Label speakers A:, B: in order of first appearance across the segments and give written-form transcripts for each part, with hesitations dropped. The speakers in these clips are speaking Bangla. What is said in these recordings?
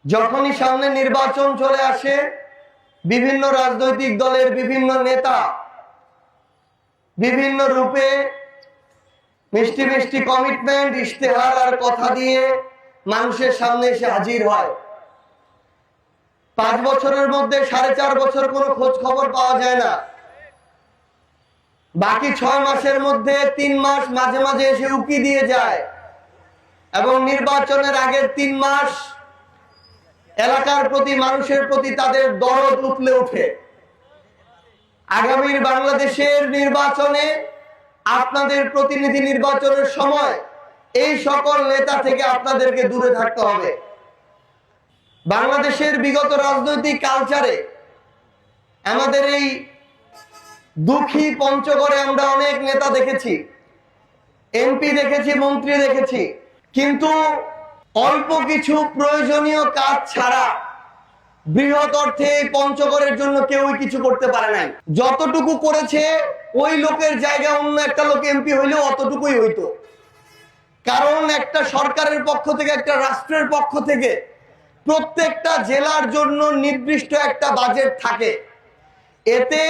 A: যখনই সামনে নির্বাচন চলে আসে, বিভিন্ন রাজনৈতিক দলের বিভিন্ন নেতা বিভিন্ন রূপে মিষ্টি মিষ্টি কমিটমেন্ট, ইশতেহার আর কথা দিয়ে মানুষের সামনে এসে হাজির হয়। 5 বছরের মধ্যে 4.5 বছর কোনো খোঁজ খবর পাওয়া যায় না। বাকি 6 মাসের মধ্যে 3 মাস মাঝে মাঝে এসে উকি দিয়ে যায়, এবং নির্বাচনের আগের 3 মাস এলাকার প্রতি, মানুষের প্রতি তাদের দরদ উঠলে উঠে। আগামীর বাংলাদেশের নির্বাচনে, আপনাদের প্রতিনিধি নির্বাচনের সময় এই সকল নেতা থেকে আপনাদেরকে দূরে থাকতে হবে। বাংলাদেশের বিগত রাজনৈতিক কালচারে আমাদের এই দুঃখী পঞ্চগড়ে আমরা অনেক নেতা দেখেছি, এমপি দেখেছি, মন্ত্রী দেখেছি, কিন্তু অল্প কিছু প্রয়োজনীয় কাজ ছাড়া বৃহৎ অর্থে এই পঞ্চগড়ের জন্য কেউই কিছু করতে পারে নাই। যতটুকু করেছে ওই লোকের জায়গায় অন্য একটা লোক এমপি হইলেও অতটুকুই হইতো। কারণ একটা সরকারের পক্ষ থেকে, একটা রাষ্ট্রের পক্ষ থেকে প্রত্যেকটা জেলার জন্য নির্দিষ্ট একটা বাজেট থাকে। এতে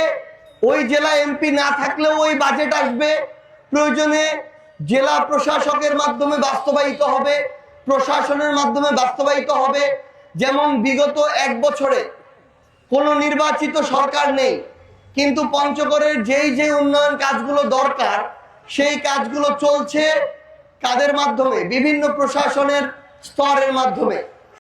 A: ওই জেলা এমপি না থাকলেও ওই বাজেট আসবে, প্রয়োজনে জেলা প্রশাসকের মাধ্যমে বাস্তবায়িত হবে, প্রশাসনের মাধ্যমে বাস্তবায়িত হবে। যেমন বিগত 1 বছরে কোনো নির্বাচিত সরকার নেই, কিন্তু পঞ্চগড়ের যে উন্নয়ন কাজগুলো দরকার সেই কাজগুলো চলছে কাদের মাধ্যমে? বিভিন্ন প্রশাসনের স্তরের মাধ্যমে।